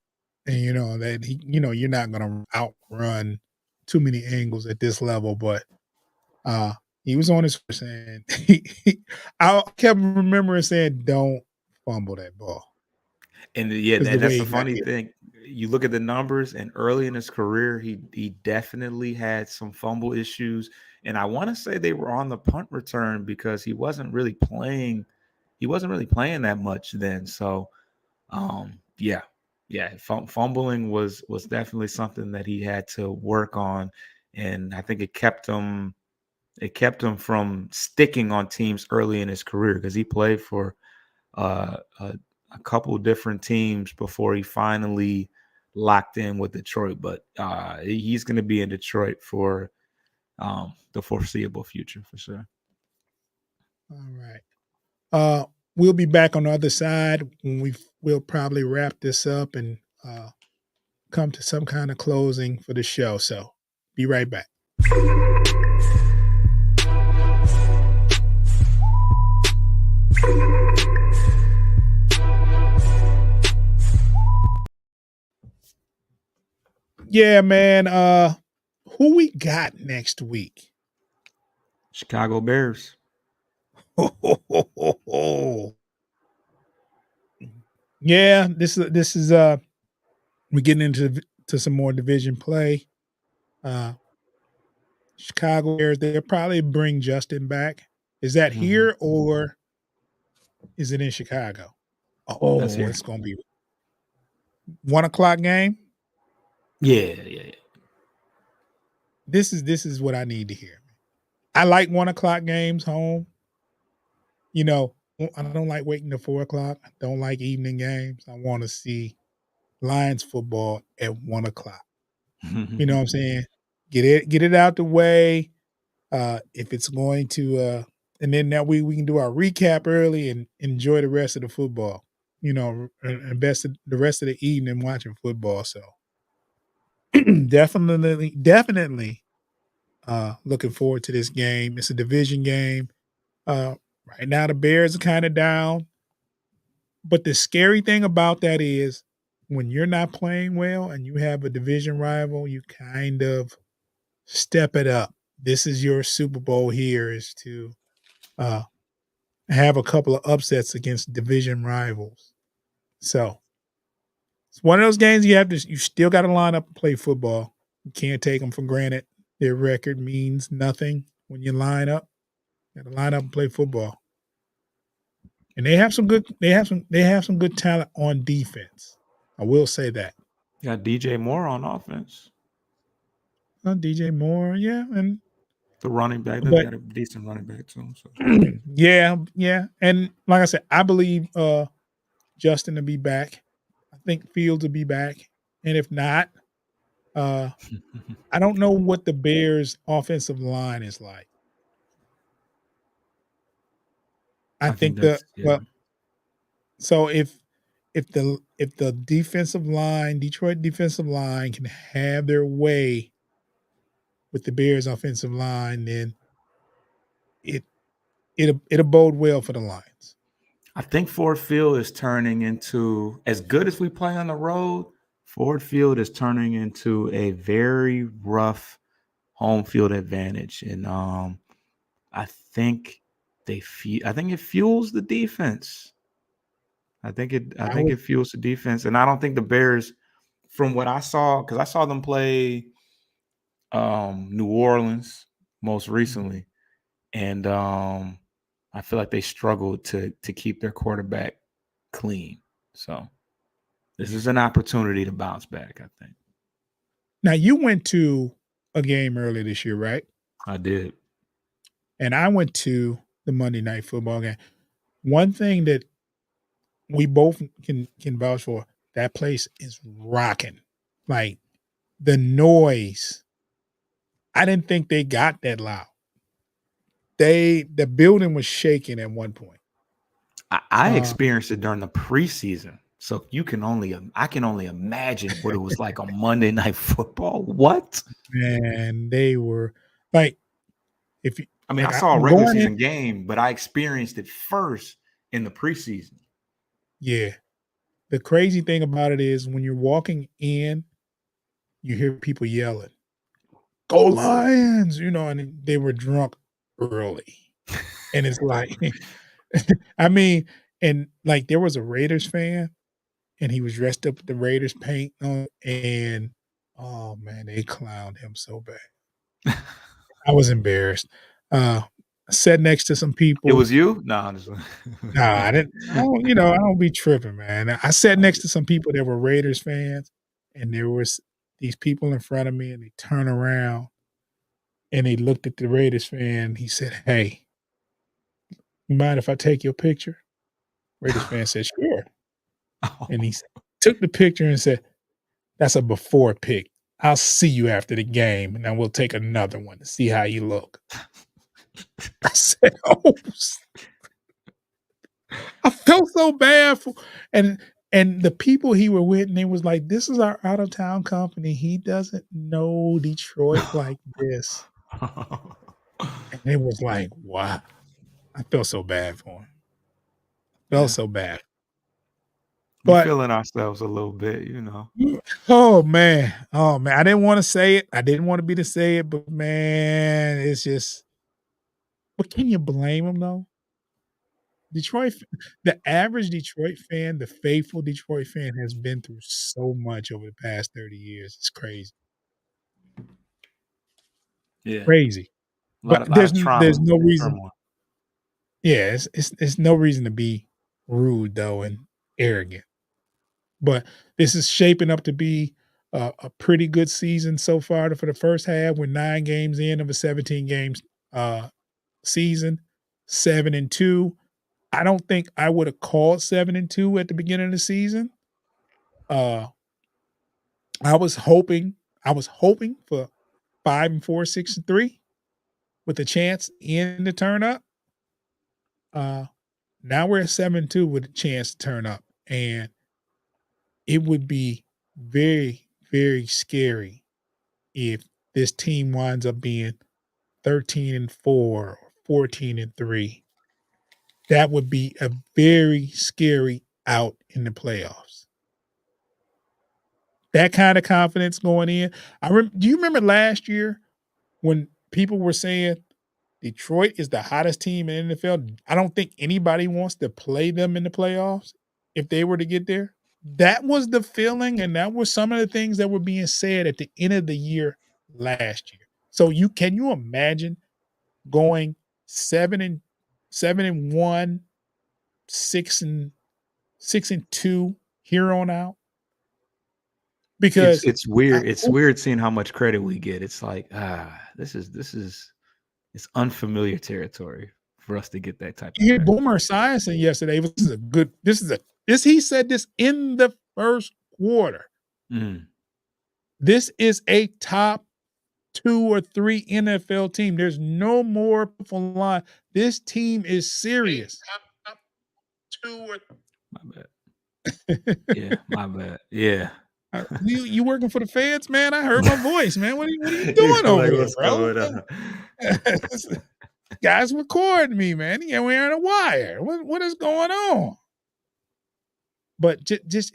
[SPEAKER 1] and that you're not going to outrun too many angles at this level, but he was on his first, and I kept remembering saying, "Don't fumble that ball."
[SPEAKER 2] And yeah, that's the funny thing. You look at the numbers, and early in his career, he definitely had some fumble issues. And I want to say they were on the punt return because he wasn't really playing. He wasn't really playing that much then. So, fumbling was definitely something that he had to work on. and I think it kept him from sticking on teams early in his career because he played for a couple different teams before he finally locked in with Detroit. But he's going to be in Detroit for the foreseeable future for sure.
[SPEAKER 1] All right. We'll be back on the other side when we'll probably wrap this up and come to some kind of closing for the show. So be right back. Yeah, man. Who we got next week?
[SPEAKER 2] Chicago Bears.
[SPEAKER 1] Yeah, this is we're getting into some more division play. Chicago Bears, they'll probably bring Justin back. Is that here or is it in Chicago?
[SPEAKER 2] That's here.
[SPEAKER 1] It's gonna be 1:00 game.
[SPEAKER 2] Yeah.
[SPEAKER 1] This is what I need to hear. I like 1:00 games home. You know, I don't like waiting to 4:00. I don't like evening games. I want to see Lions football at 1:00. You know what I'm saying? Get it out the way. If it's going to and then that we can do our recap early and enjoy the rest of the football. You know, and the rest of the evening watching football. So definitely looking forward to this game. It's a division game. Right now the Bears are kind of down. But the scary thing about that is when you're not playing well and you have a division rival, you kind of step it up. This is your Super Bowl here is to have a couple of upsets against division rivals. So it's one of those games you still got to line up and play football. You can't take them for granted. Their record means nothing when you line up. You got to line up and play football. And they have some good talent on defense. I will say that.
[SPEAKER 2] You got DJ Moore on offense.
[SPEAKER 1] DJ Moore, yeah, and
[SPEAKER 2] the running back. They got a decent running back too. So.
[SPEAKER 1] yeah, and like I said, I believe Justin to be back. I think Fields will be back, and if not, I don't know what the Bears' offensive line is like. I think so if the defensive line, Detroit defensive line, can have their way with the Bears offensive line, then it'll bode well for the Lions.
[SPEAKER 2] I think Ford Field is turning into, as good as we play on the road, Ford Field is turning into a very rough home field advantage. And I think it fuels the defense. I think it fuels the defense. And I don't think the Bears, from what I saw, because I saw them play New Orleans most recently, and I feel like they struggled to keep their quarterback clean. So this is an opportunity to bounce back, I think.
[SPEAKER 1] Now, you went to a game earlier this year, right?
[SPEAKER 2] I did.
[SPEAKER 1] And I went to the Monday Night Football game. One thing that we both can vouch for, that place is rocking. Like the noise, I didn't think they got that loud. The building was shaking at one point.
[SPEAKER 2] I experienced it during the preseason. So I can only imagine what it was like on Monday Night Football. What?
[SPEAKER 1] Man, they were like,
[SPEAKER 2] I saw a regular season game, but I experienced it first in the preseason.
[SPEAKER 1] Yeah. The crazy thing about it is when you're walking in, you hear people yelling, "Go Lions!" And they were drunk early. And it's like, I mean, and like there was a Raiders fan and he was dressed up with the Raiders paint on, and oh man, they clowned him so bad. I was embarrassed. I sat next to some people.
[SPEAKER 2] It was you? No,
[SPEAKER 1] I didn't. I don't be tripping, man. I sat next to some people that were Raiders fans, and there was these people in front of me, and they turn around and he looked at the Raiders fan. He said, "Hey, you mind if I take your picture?" Raiders fan said, "Sure." And he took the picture and said, "That's a before pic. I'll see you after the game, and then we'll take another one to see how you look." I said, "Oh." I felt so bad for and and the people he were with, and they was like, "This is our out of town company. He doesn't know Detroit like this." And it was like, wow. I felt so bad for him. Felt
[SPEAKER 2] Yeah.
[SPEAKER 1] so bad.
[SPEAKER 2] We
[SPEAKER 1] But
[SPEAKER 2] feeling ourselves a little bit, you know.
[SPEAKER 1] oh man. Oh man. I didn't wanna say it. I didn't wanna be to say it, but man, it's just but can you blame him though? Detroit f the average Detroit fan, the faithful Detroit fan has been through so much over the past 30 years. It's crazy.
[SPEAKER 2] Yeah.
[SPEAKER 1] Crazy.
[SPEAKER 2] A lot
[SPEAKER 1] But
[SPEAKER 2] of lot of trauma
[SPEAKER 1] there's no
[SPEAKER 2] and
[SPEAKER 1] reason
[SPEAKER 2] turmoil.
[SPEAKER 1] yeah, it's no reason to be rude though and arrogant. But this is shaping up to be a pretty good season so far for the first half. We're 9 games in of a 17 games season, 7-2. I don't think I would have called 7-2 at the beginning of the season. Uh, I was hoping for 5-4, 6-3 with a chance in to turn up. Uh, Now we're at 7-2 with a chance to turn up, and it would be very, very scary if this team winds up being 13-4 or 14-3. That would be a very scary out in the playoffs. That kind of confidence going in. Do you remember last year when people were saying Detroit is the hottest team in the NFL? I don't think anybody wants to play them in the playoffs if they were to get there. That was the feeling, and that were some of the things that were being said at the end of the year last year. So can you imagine going 7-1, 6-2 here on out? Because
[SPEAKER 2] It's
[SPEAKER 1] I
[SPEAKER 2] weird. It's weird seeing how much credit we get. It's like, this is it's unfamiliar territory for us to get that type of
[SPEAKER 1] hear
[SPEAKER 2] credit.
[SPEAKER 1] Boomer Esiason yesterday. This he said this in the first quarter.
[SPEAKER 2] Mm.
[SPEAKER 1] This is a top 2 or 3 NFL team. There's no more full line. This team is serious. Top 2 or
[SPEAKER 2] My bad. Yeah, my bad. Yeah.
[SPEAKER 1] You working for the feds, man? I heard my voice, man. What are you
[SPEAKER 2] You're
[SPEAKER 1] doing over
[SPEAKER 2] like,
[SPEAKER 1] there,
[SPEAKER 2] what's
[SPEAKER 1] bro?
[SPEAKER 2] going on?
[SPEAKER 1] Guys recording me, man. He wearing a wire. What is going on? But just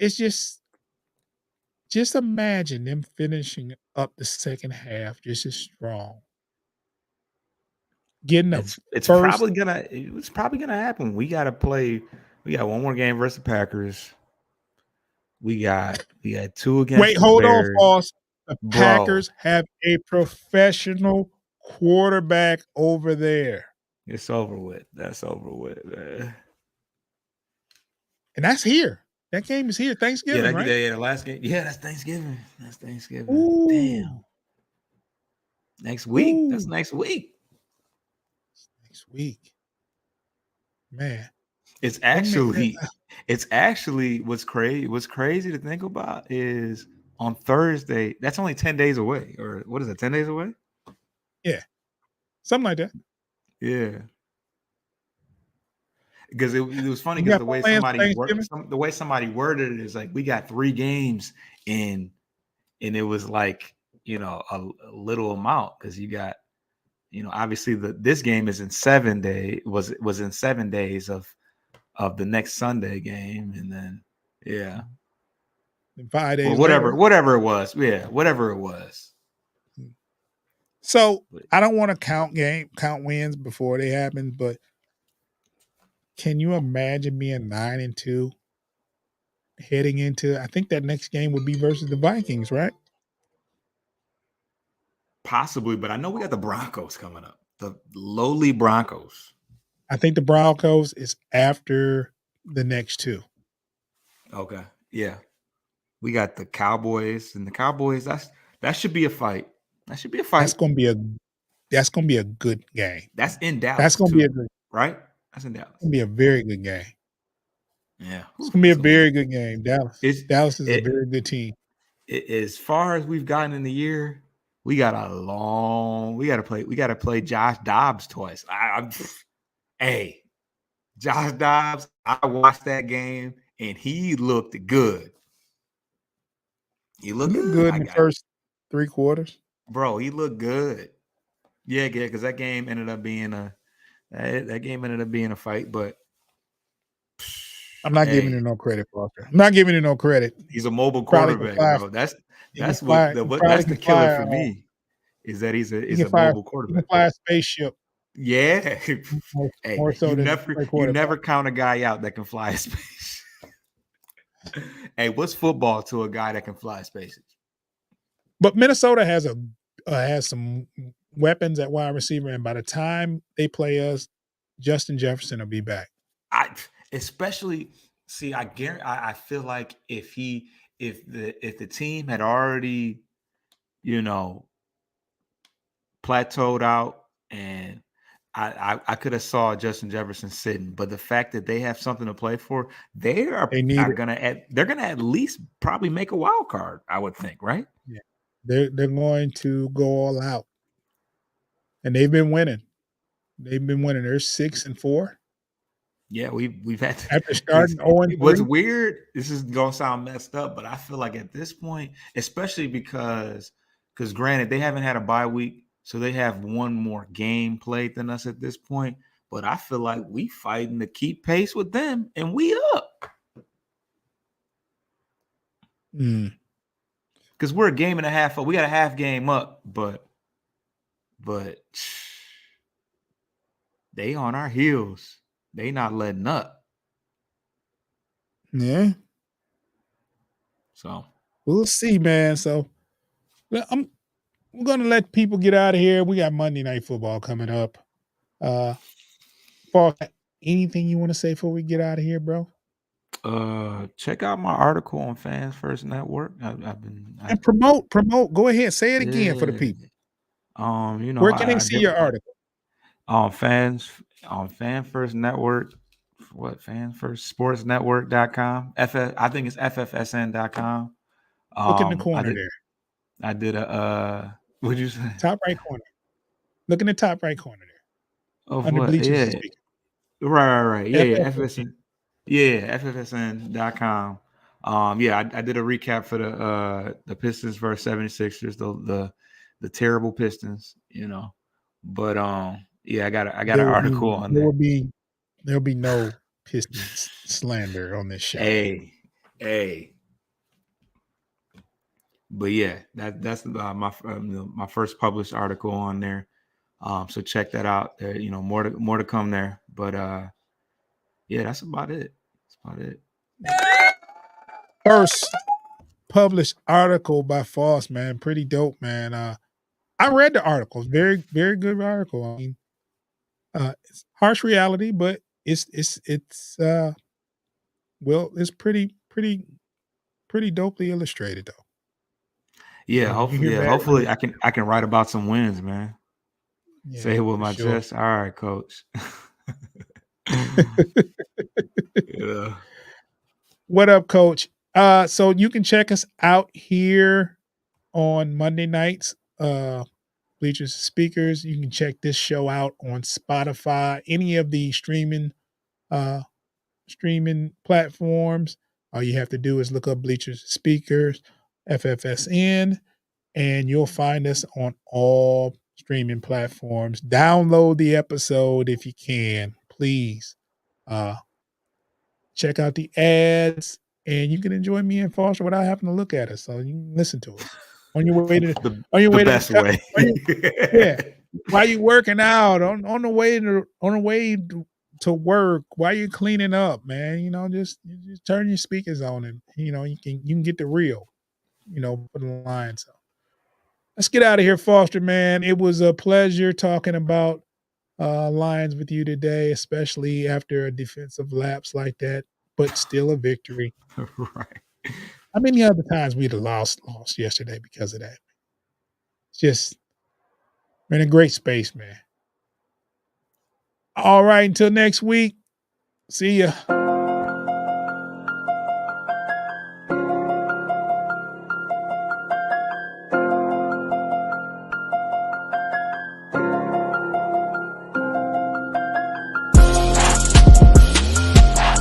[SPEAKER 1] imagine them finishing up the second half just as strong. Getting a
[SPEAKER 2] It's
[SPEAKER 1] first.
[SPEAKER 2] probably gonna happen. We got one more game versus the Packers. We got two
[SPEAKER 1] Wait,
[SPEAKER 2] against the
[SPEAKER 1] hold on,
[SPEAKER 2] Bears.
[SPEAKER 1] Foss. The
[SPEAKER 2] Bro,
[SPEAKER 1] Packers have a professional quarterback over there,
[SPEAKER 2] it's over with. That's over with, man.
[SPEAKER 1] and that's here. That game is here.
[SPEAKER 2] Yeah,
[SPEAKER 1] Thanksgiving, right?
[SPEAKER 2] the last game. Yeah, that's Thanksgiving. That's Thanksgiving. Damn.
[SPEAKER 1] Ooh,
[SPEAKER 2] Next week. That's
[SPEAKER 1] ooh.
[SPEAKER 2] next week.
[SPEAKER 1] Next week, man.
[SPEAKER 2] It's
[SPEAKER 1] Them ma
[SPEAKER 2] actually it's actually what's crazy to think about is on Thursday, that's only 10 days away. Or what is it, 10 days away?
[SPEAKER 1] yeah, something like that.
[SPEAKER 2] Yeah. Because it was funny
[SPEAKER 1] You
[SPEAKER 2] because
[SPEAKER 1] got plans for Thanksgiving?
[SPEAKER 2] the way somebody worded it is like we got 3 games in, and it was like, a little amount because you got, obviously this game is in 7 day was in 7 days of the next Sunday game, and then yeah,
[SPEAKER 1] And 5
[SPEAKER 2] or
[SPEAKER 1] days
[SPEAKER 2] whatever
[SPEAKER 1] later.
[SPEAKER 2] whatever it was, yeah, whatever it was.
[SPEAKER 1] So
[SPEAKER 2] But
[SPEAKER 1] I don't want to count wins before they happen, but can you imagine being 9-2 heading into? I think that next game would be versus the Vikings, right?
[SPEAKER 2] possibly, but I know we got the Broncos coming up, the lowly Broncos.
[SPEAKER 1] I think the Broncos is after the next two.
[SPEAKER 2] Okay, yeah. We got the Cowboys, and the Cowboys. That should be a fight. That should be a
[SPEAKER 1] That's
[SPEAKER 2] fight.
[SPEAKER 1] going to be That's gonna be a good game.
[SPEAKER 2] That's in
[SPEAKER 1] That's
[SPEAKER 2] Dallas
[SPEAKER 1] gonna be
[SPEAKER 2] too,
[SPEAKER 1] a good
[SPEAKER 2] right? That's in Dallas.
[SPEAKER 1] gonna be a very good game.
[SPEAKER 2] Yeah,
[SPEAKER 1] It's
[SPEAKER 2] whew,
[SPEAKER 1] gonna be a
[SPEAKER 2] it's gonna be.
[SPEAKER 1] very good game. Dallas.
[SPEAKER 2] It's
[SPEAKER 1] Dallas is a
[SPEAKER 2] it,
[SPEAKER 1] very good team.
[SPEAKER 2] as far as we've gotten in the year, we got a long. We got to play Josh Dobbs twice. Hey, Josh Dobbs. I watched that game and he looked good. He
[SPEAKER 1] He
[SPEAKER 2] looked
[SPEAKER 1] looked
[SPEAKER 2] good.
[SPEAKER 1] good in the first 3 quarters.
[SPEAKER 2] Bro, he looked good. Yeah, because that game ended up being a fight. But
[SPEAKER 1] I'm not giving
[SPEAKER 2] hey,
[SPEAKER 1] him no credit, Foster. I'm not giving him no credit.
[SPEAKER 2] he's a mobile
[SPEAKER 1] Probably can
[SPEAKER 2] quarterback,
[SPEAKER 1] fly.
[SPEAKER 2] bro. That's
[SPEAKER 1] He can
[SPEAKER 2] what
[SPEAKER 1] fly. He
[SPEAKER 2] that's
[SPEAKER 1] probably
[SPEAKER 2] the
[SPEAKER 1] can
[SPEAKER 2] killer
[SPEAKER 1] fly.
[SPEAKER 2] for me is that he's
[SPEAKER 1] He can
[SPEAKER 2] a
[SPEAKER 1] fly.
[SPEAKER 2] mobile
[SPEAKER 1] He can
[SPEAKER 2] quarterback.
[SPEAKER 1] fly a spaceship
[SPEAKER 2] Yeah.
[SPEAKER 1] more,
[SPEAKER 2] Hey,
[SPEAKER 1] more so than a
[SPEAKER 2] you
[SPEAKER 1] quarterback.
[SPEAKER 2] never count a guy out that can fly a space. Hey, what's football to a guy that can fly spaces?
[SPEAKER 1] But Minnesota has some weapons at wide receiver, and by the time they play us, Justin Jefferson will be back.
[SPEAKER 2] I especially see. I feel like if the team had already, you know, plateaued out, and I could have saw Justin Jefferson sitting, but the fact that they have something to play for,
[SPEAKER 1] They need it.
[SPEAKER 2] they're gonna at least probably make a wild card. I would think, right?
[SPEAKER 1] Yeah. They're going to go all out, and they've been winning. They've been winning. They're 6-4
[SPEAKER 2] Yeah, we've had
[SPEAKER 1] after
[SPEAKER 2] because
[SPEAKER 1] starting 0
[SPEAKER 2] what's
[SPEAKER 1] 3.
[SPEAKER 2] weird. This is gonna sound messed up, but I feel like at this point, especially because granted they haven't had a bye week, so they have one more game played than us at this point. But I feel like we fighting to keep pace with them, and we up because we're a game and a half up. We got a half game up, but they on our heels. They not letting up.
[SPEAKER 1] Yeah.
[SPEAKER 2] So
[SPEAKER 1] We'll see, man. So we're gonna let people get out of here. We got Monday Night Football coming up. Paul, anything you want to say before we get out of here, bro?
[SPEAKER 2] check out my article on Fans First Network.
[SPEAKER 1] And promote. Go ahead, say it again for the
[SPEAKER 2] Yeah.
[SPEAKER 1] people.
[SPEAKER 2] You know,
[SPEAKER 1] Where can they see your article?
[SPEAKER 2] On Fan First Network, what fanfirstsportsnetwork.com. I think it's ffsn.com.
[SPEAKER 1] Look in the corner there.
[SPEAKER 2] I did what'd you say?
[SPEAKER 1] Top right corner. Look in the top right corner there.
[SPEAKER 2] Of
[SPEAKER 1] Under
[SPEAKER 2] what?
[SPEAKER 1] Bleachers
[SPEAKER 2] Yeah.
[SPEAKER 1] and Speakers.
[SPEAKER 2] Right. Yeah,
[SPEAKER 1] FFSN.
[SPEAKER 2] ffsn.com. Yeah, I did a recap for the Pistons versus 76ers, the terrible Pistons, you know. But yeah, I got an article on there.
[SPEAKER 1] There'll be no Pistons slander on this show.
[SPEAKER 2] Hey. But yeah, that's my first published article on there. So check that out. There, you know, more to come there. But yeah, that's about it.
[SPEAKER 1] First published article by Foss, man. Pretty dope, man. I read the article. Very, very good article. I mean, it's harsh reality, but it's pretty dopely illustrated though.
[SPEAKER 2] Yeah, hopefully I can write about some wins, man. Yeah, say it with my chest. All right, coach. Yeah.
[SPEAKER 1] What up, coach? So you can check us out here on Monday nights. Bleachers Speakers. You can check this show out on Spotify, any of the streaming platforms. All you have to do is look up Bleachers Speakers, FFSN, and you'll find us on all streaming platforms. Download the episode if you can, please. Check out the ads, and you can enjoy me and Foster without having to look at us. So you can listen to us on your way to
[SPEAKER 2] the best way.
[SPEAKER 1] Yeah, while you working out, on the way to work, while you're cleaning up, man. You know, just turn your speakers on, and you know you can get the real, you know, for the line. So let's get out of here, Foster, man. It was a pleasure talking about Lions with you today, especially after a defensive lapse like that, but still a victory.
[SPEAKER 2] Right.
[SPEAKER 1] How many other times we'd have lost yesterday because of that? It's just, We're in a great space, man. All right, until next week. See ya.